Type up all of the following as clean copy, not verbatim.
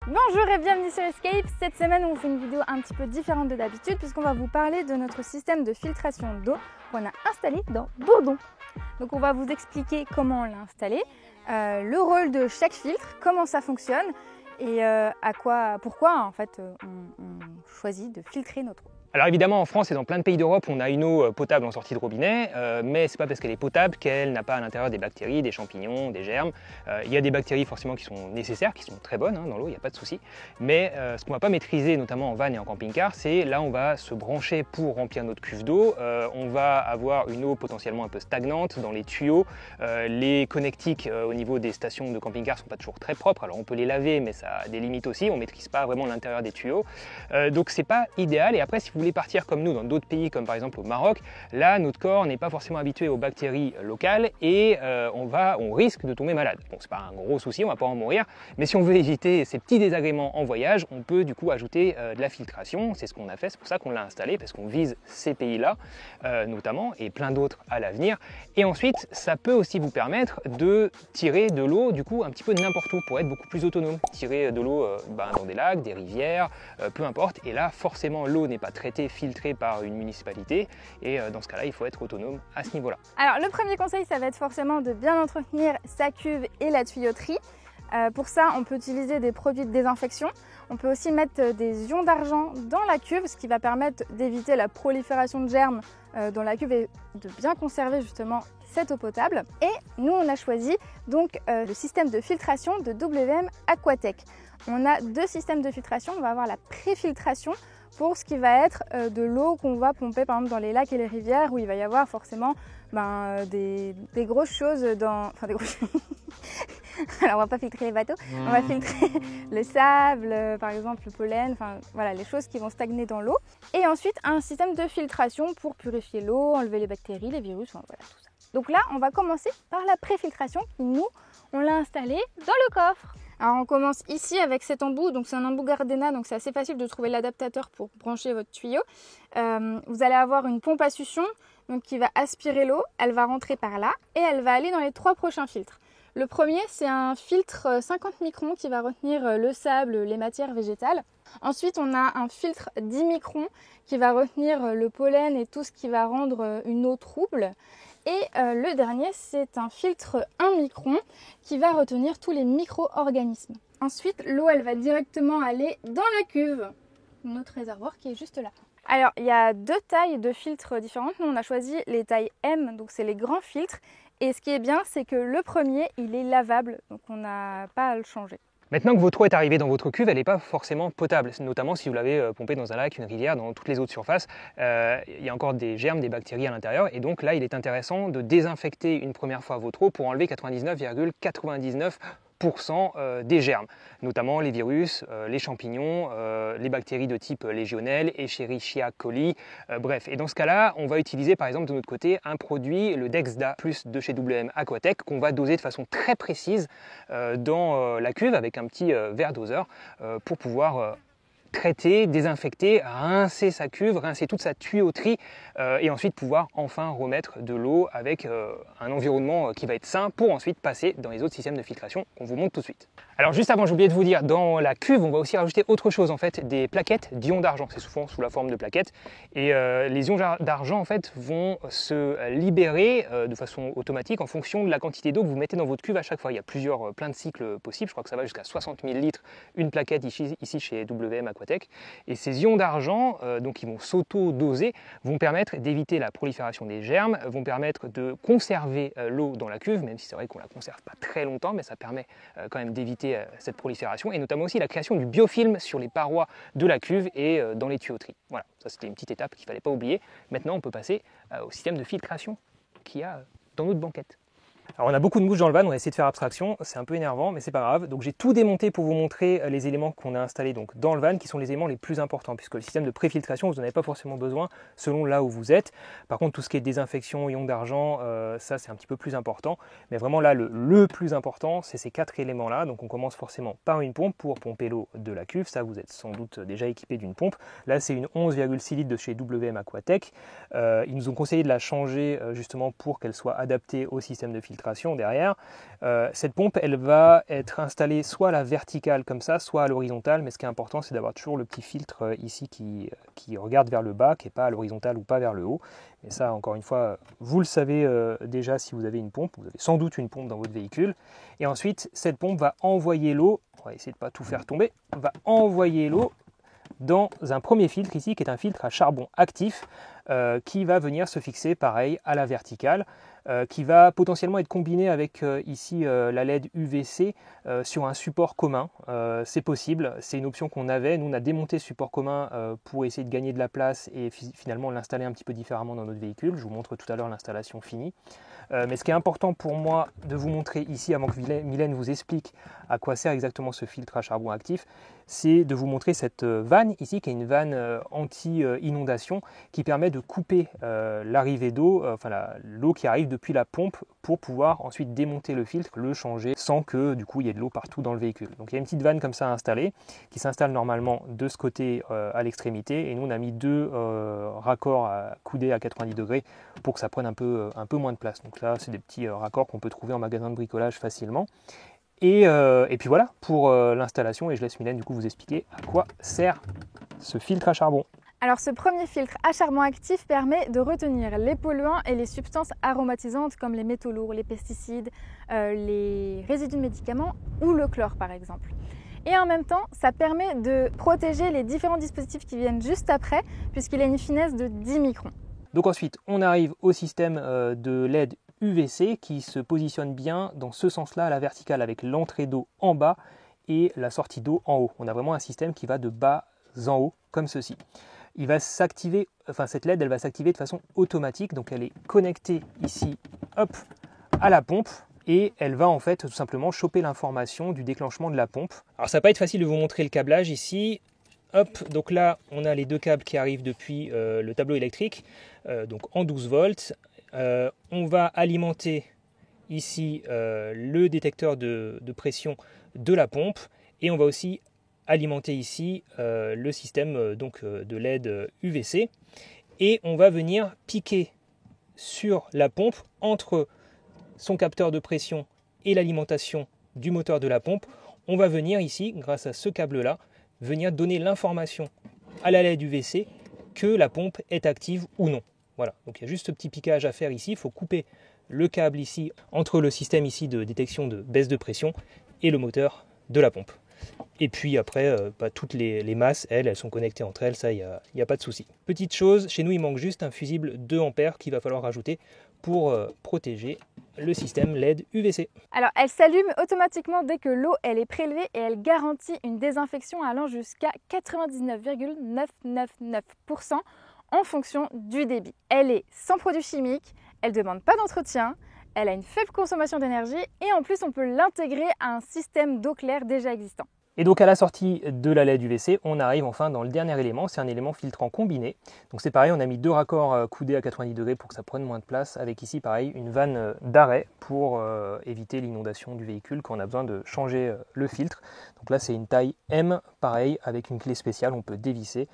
Bonjour et bienvenue sur Escape. Cette semaine, on vous fait une vidéo un petit peu différente de d'habitude puisqu'on va vous parler de notre système de filtration d'eau qu'on a installé dans Bourdon. Donc on va vous expliquer comment on l'a installé, le rôle de chaque filtre, comment ça fonctionne et pourquoi en fait on choisit de filtrer notre eau. Alors évidemment en France et dans plein de pays d'Europe on a une eau potable en sortie de robinet, mais c'est pas parce qu'elle est potable qu'elle n'a pas à l'intérieur des bactéries, des champignons, des germes. Il y a des bactéries forcément qui sont nécessaires, qui sont très bonnes dans l'eau, il n'y a pas de souci. Mais ce qu'on ne va pas maîtriser notamment en van et en camping-car, c'est là on va se brancher pour remplir notre cuve d'eau. On va avoir une eau potentiellement un peu stagnante dans les tuyaux. Les connectiques au niveau des stations de camping-car ne sont pas toujours très propres, alors on peut les laver mais ça a des limites aussi, on ne maîtrise pas vraiment l'intérieur des tuyaux. Donc c'est pas idéal. Et après si vous voulez partir comme nous dans d'autres pays comme par exemple au Maroc, là notre corps n'est pas forcément habitué aux bactéries locales et on risque de tomber malade. Bon, c'est pas un gros souci, on va pas en mourir, mais si on veut éviter ces petits désagréments en voyage, on peut du coup ajouter de la filtration. C'est ce qu'on a fait, c'est pour ça qu'on l'a installé, parce qu'on vise ces pays-là notamment et plein d'autres à l'avenir. Et ensuite ça peut aussi vous permettre de tirer de l'eau du coup un petit peu de n'importe où pour être beaucoup plus autonome. Tirer de l'eau dans des lacs, des rivières, peu importe, et là forcément l'eau n'est pas traitée, filtré par une municipalité et dans ce cas-là il faut être autonome à ce niveau-là. Alors le premier conseil ça va être forcément de bien entretenir sa cuve et la tuyauterie. Pour ça on peut utiliser des produits de désinfection. On peut aussi mettre des ions d'argent dans la cuve, ce qui va permettre d'éviter la prolifération de germes dans la cuve et de bien conserver justement cette eau potable. Et nous on a choisi donc le système de filtration de WM Aquatech. On a deux systèmes de filtration. On va avoir la préfiltration pour ce qui va être de l'eau qu'on va pomper par exemple dans les lacs et les rivières où il va y avoir forcément des grosses choses dans... Enfin des grosses... Alors on va pas filtrer les bateaux, on va filtrer le sable, par exemple le pollen, enfin voilà les choses qui vont stagner dans l'eau. Et ensuite un système de filtration pour purifier l'eau, enlever les bactéries, les virus, enfin voilà tout ça. Donc là on va commencer par la préfiltration qui nous on l'a installée dans le coffre. Alors on commence ici avec cet embout, donc c'est un embout Gardena, donc c'est assez facile de trouver l'adaptateur pour brancher votre tuyau. Vous allez avoir une pompe à succion donc qui va aspirer l'eau, elle va rentrer par là et elle va aller dans les trois prochains filtres. Le premier c'est un filtre 50 microns qui va retenir le sable, les matières végétales. Ensuite on a un filtre 10 microns qui va retenir le pollen et tout ce qui va rendre une eau trouble. Et le dernier, c'est un filtre 1 micron qui va retenir tous les micro-organismes. Ensuite, l'eau, elle va directement aller dans la cuve, notre réservoir qui est juste là. Alors, il y a deux tailles de filtres différentes. Nous, on a choisi les tailles M, donc c'est les grands filtres. Et ce qui est bien, c'est que le premier, il est lavable, donc on n'a pas à le changer. Maintenant que votre eau est arrivée dans votre cuve, elle n'est pas forcément potable, notamment si vous l'avez pompée dans un lac, une rivière, dans toutes les eaux de surface. Il y a encore des germes, des bactéries à l'intérieur et donc là il est intéressant de désinfecter une première fois votre eau pour enlever 99,99% des germes, notamment les virus, les champignons, les bactéries de type légionnelle, Escherichia coli, bref. Et dans ce cas-là, on va utiliser par exemple de notre côté un produit, le Dexda Plus de chez WM Aquatech, qu'on va doser de façon très précise dans la cuve avec un petit verre doseur pour pouvoir traiter, désinfecter, rincer sa cuve, rincer toute sa tuyauterie et ensuite pouvoir enfin remettre de l'eau avec un environnement qui va être sain pour ensuite passer dans les autres systèmes de filtration qu'on vous montre tout de suite. Alors juste avant, j'ai oublié de vous dire, dans la cuve, on va aussi rajouter autre chose en fait, des plaquettes d'ions d'argent. C'est souvent sous la forme de plaquettes et les ions d'argent en fait vont se libérer de façon automatique en fonction de la quantité d'eau que vous mettez dans votre cuve à chaque fois. Il y a plein de cycles possibles, je crois que ça va jusqu'à 60 000 litres une plaquette ici chez WM Aquatech. Et ces ions d'argent, donc qui vont s'auto-doser, vont permettre d'éviter la prolifération des germes, vont permettre de conserver l'eau dans la cuve, même si c'est vrai qu'on ne la conserve pas très longtemps, mais ça permet quand même d'éviter cette prolifération, et notamment aussi la création du biofilm sur les parois de la cuve et dans les tuyauteries. Voilà, ça c'était une petite étape qu'il ne fallait pas oublier. Maintenant on peut passer au système de filtration qu'il y a dans notre banquette. Alors on a beaucoup de mouches dans le van, on va essayer de faire abstraction, c'est un peu énervant mais c'est pas grave. Donc j'ai tout démonté pour vous montrer les éléments qu'on a installés donc dans le van qui sont les éléments les plus importants puisque le système de préfiltration vous n'en avez pas forcément besoin selon là où vous êtes. Par contre tout ce qui est désinfection, ions d'argent, ça c'est un petit peu plus important. Mais vraiment là le plus important c'est ces quatre éléments là. Donc on commence forcément par une pompe pour pomper l'eau de la cuve, ça vous êtes sans doute déjà équipé d'une pompe. Là c'est une 11,6 litres de chez WM Aquatech. Ils nous ont conseillé de la changer justement pour qu'elle soit adaptée au système de filtration. filtration derrière. Cette pompe, elle va être installée soit à la verticale comme ça, soit à l'horizontale, mais ce qui est important, c'est d'avoir toujours le petit filtre ici qui regarde vers le bas, qui n'est pas à l'horizontale ou pas vers le haut. Mais ça, encore une fois, vous le savez déjà si vous avez une pompe, vous avez sans doute une pompe dans votre véhicule. Et ensuite, cette pompe va envoyer l'eau, on va essayer de ne pas tout faire tomber, va envoyer l'eau dans un premier filtre ici, qui est un filtre à charbon actif, qui va venir se fixer pareil à la verticale, qui va potentiellement être combiné avec ici la LED UVC sur un support commun. C'est possible, c'est une option qu'on avait. Nous on a démonté ce support commun pour essayer de gagner de la place et finalement l'installer un petit peu différemment dans notre véhicule. Je vous montre tout à l'heure l'installation finie. Mais ce qui est important pour moi de vous montrer ici, avant que Mylène vous explique à quoi sert exactement ce filtre à charbon actif, c'est de vous montrer cette vanne ici, qui est une vanne anti-inondation, qui permet de couper l'arrivée d'eau, l'eau qui arrive depuis la pompe, pour pouvoir ensuite démonter le filtre, le changer, sans que du coup il y ait de l'eau partout dans le véhicule. Donc il y a une petite vanne comme ça installée, qui s'installe normalement de ce côté à l'extrémité, et nous on a mis deux raccords coudés à 90 degrés pour que ça prenne un peu moins de place. Donc là c'est des petits raccords qu'on peut trouver en magasin de bricolage facilement. Et puis voilà pour l'installation, et je laisse Mylène du coup vous expliquer à quoi sert ce filtre à charbon. Alors ce premier filtre à charbon actif permet de retenir les polluants et les substances aromatisantes comme les métaux lourds, les pesticides, les résidus de médicaments ou le chlore par exemple. Et en même temps, ça permet de protéger les différents dispositifs qui viennent juste après, puisqu'il a une finesse de 10 microns. Donc ensuite, on arrive au système de LED UVC qui se positionne bien dans ce sens-là à la verticale, avec l'entrée d'eau en bas et la sortie d'eau en haut. On a vraiment un système qui va de bas en haut, comme ceci. Il va s'activer, cette LED, elle va s'activer de façon automatique, donc elle est connectée ici, hop, à la pompe. Et elle va en fait tout simplement choper l'information du déclenchement de la pompe. Alors ça va pas être facile de vous montrer le câblage ici. Hop, donc là on a les deux câbles qui arrivent depuis le tableau électrique, donc en 12 volts. On va alimenter ici le détecteur de pression de la pompe, et on va aussi alimenter ici le système de LED UVC, et on va venir piquer sur la pompe entre son capteur de pression et l'alimentation du moteur de la pompe. On va venir ici, grâce à ce câble-là, venir donner l'information à la LED UVC que la pompe est active ou non. Voilà, donc il y a juste ce petit piquage à faire ici. Il faut couper le câble ici entre le système ici de détection de baisse de pression et le moteur de la pompe. Et puis après, toutes les masses, elles sont connectées entre elles, ça, il n'y a pas de souci. Petite chose, chez nous, il manque juste un fusible 2 ampères qu'il va falloir rajouter pour protéger le système LED UVC. Alors, elle s'allume automatiquement dès que l'eau est prélevée, et elle garantit une désinfection allant jusqu'à 99,999% en fonction du débit. Elle est sans produits chimiques, elle ne demande pas d'entretien, elle a une faible consommation d'énergie, et en plus on peut l'intégrer à un système d'eau claire déjà existant. Et donc à la sortie de la LED UVC, on arrive enfin dans le dernier élément, c'est un élément filtrant combiné. Donc c'est pareil, on a mis deux raccords coudés à 90 degrés pour que ça prenne moins de place, avec ici pareil une vanne d'arrêt pour éviter l'inondation du véhicule quand on a besoin de changer le filtre. Donc là c'est une taille M, pareil, avec une clé spéciale, on peut dévisser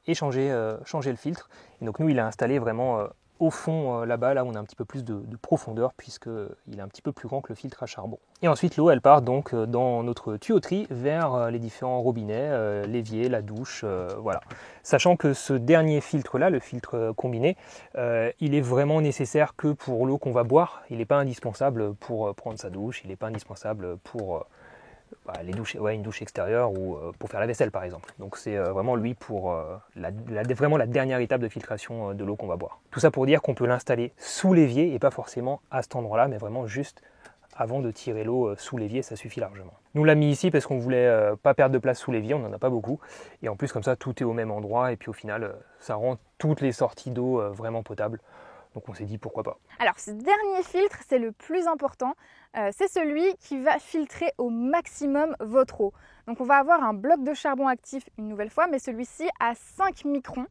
et changer le filtre. Et donc nous il est installé vraiment au fond là-bas, là où on a un petit peu plus de profondeur, puisqu'il est un petit peu plus grand que le filtre à charbon. Et ensuite l'eau elle part donc dans notre tuyauterie vers les différents robinets, l'évier, la douche, voilà. Sachant que ce dernier filtre là, le filtre combiné, il est vraiment nécessaire que pour l'eau qu'on va boire. Il n'est pas indispensable pour prendre sa douche, il n'est pas indispensable pour une douche extérieure ou pour faire la vaisselle par exemple. Donc c'est vraiment lui pour vraiment la dernière étape de filtration de l'eau qu'on va boire. Tout ça pour dire qu'on peut l'installer sous l'évier et pas forcément à cet endroit-là, mais vraiment juste avant de tirer l'eau sous l'évier, ça suffit largement. Nous on l'a mis ici parce qu'on voulait pas perdre de place sous l'évier, on n'en a pas beaucoup. Et en plus comme ça tout est au même endroit, et puis au final ça rend toutes les sorties d'eau vraiment potables. Donc on s'est dit pourquoi pas. Alors ce dernier filtre, c'est le plus important. C'est celui qui va filtrer au maximum votre eau. Donc on va avoir un bloc de charbon actif une nouvelle fois, mais celui-ci à 5 microns.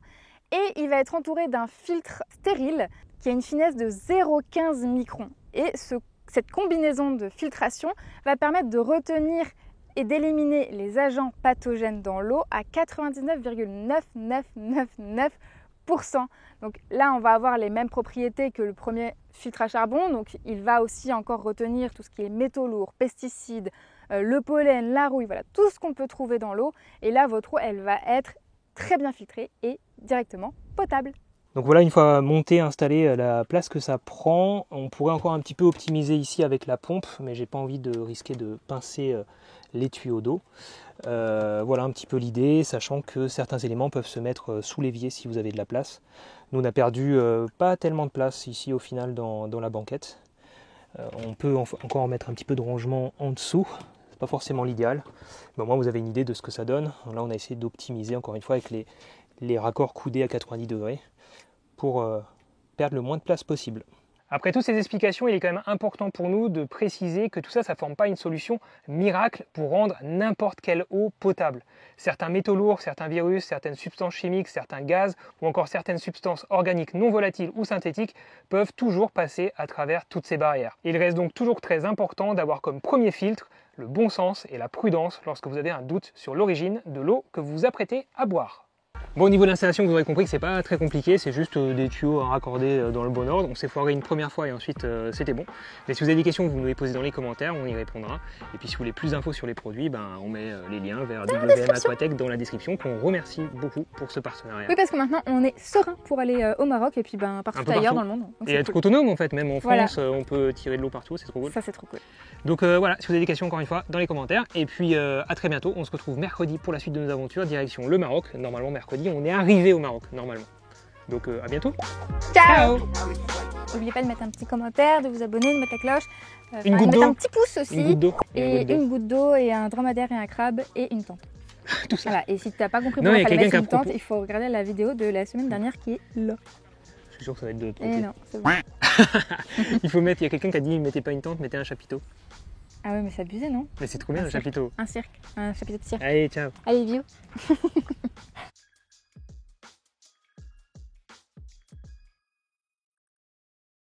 Et il va être entouré d'un filtre stérile qui a une finesse de 0,15 microns. Et cette combinaison de filtration va permettre de retenir et d'éliminer les agents pathogènes dans l'eau à 99,9999%. %. Donc là, on va avoir les mêmes propriétés que le premier filtre à charbon. Donc il va aussi encore retenir tout ce qui est métaux lourds, pesticides, le pollen, la rouille, voilà, tout ce qu'on peut trouver dans l'eau. Et là, votre eau, elle va être très bien filtrée et directement potable. Donc voilà, une fois monté, installé, la place que ça prend, on pourrait encore un petit peu optimiser ici avec la pompe, mais j'ai pas envie de risquer de pincer les tuyaux d'eau. Voilà un petit peu l'idée, sachant que certains éléments peuvent se mettre sous l'évier si vous avez de la place. Nous on a perdu pas tellement de place ici au final dans la banquette. On peut encore en mettre un petit peu de rangement en dessous, c'est pas forcément l'idéal, mais au moins vous avez une idée de ce que ça donne. Là on a essayé d'optimiser encore une fois avec les raccords coudés à 90 degrés pour perdre le moins de place possible. Après toutes ces explications, il est quand même important pour nous de préciser que tout ça, ça ne forme pas une solution miracle pour rendre n'importe quelle eau potable. Certains métaux lourds, certains virus, certaines substances chimiques, certains gaz ou encore certaines substances organiques non volatiles ou synthétiques peuvent toujours passer à travers toutes ces barrières. Il reste donc toujours très important d'avoir comme premier filtre le bon sens et la prudence lorsque vous avez un doute sur l'origine de l'eau que vous vous apprêtez à boire. Bon, au niveau de l'installation, vous aurez compris que c'est pas très compliqué, c'est juste des tuyaux à raccorder dans le bon ordre. On s'est foiré une première fois et ensuite c'était bon. Mais si vous avez des questions, vous nous les posez dans les commentaires, on y répondra. Et puis si vous voulez plus d'infos sur les produits, on met les liens vers WM Aquatech dans la description, qu'on remercie beaucoup pour ce partenariat. Oui, parce que maintenant on est serein pour aller au Maroc et puis partout ailleurs dans le monde. Donc, et être cool. Autonome en fait, même en France, on peut tirer de l'eau partout, c'est trop cool. Ça c'est trop cool. Donc voilà, si vous avez des questions encore une fois, dans les commentaires. Et puis à très bientôt, on se retrouve mercredi pour la suite de nos aventures, direction le Maroc. Normalement mercredi, on est arrivé au Maroc, normalement. Donc à bientôt. Ciao. N'oubliez pas de mettre un petit commentaire, de vous abonner, de mettre la cloche. Une goutte d'eau. Un petit pouce aussi. Une goutte d'eau. Et une goutte d'eau et un dromadaire et un crabe et une tente. Tout ça. Voilà. Et si tu n'as pas compris pourquoi il fallait mettre une tente, il faut regarder la vidéo de la semaine dernière qui est là. Je suis sûr que ça va être de trop. Et non, c'est bon. Il faut mettre, il y a quelqu'un qui a dit mettez pas une tente, mettez un chapiteau. Ah ouais, mais c'est abusé, non? Mais c'est trop bien un chapiteau. Un cirque, un chapiteau de cirque. Allez, ciao. Allez, vieux.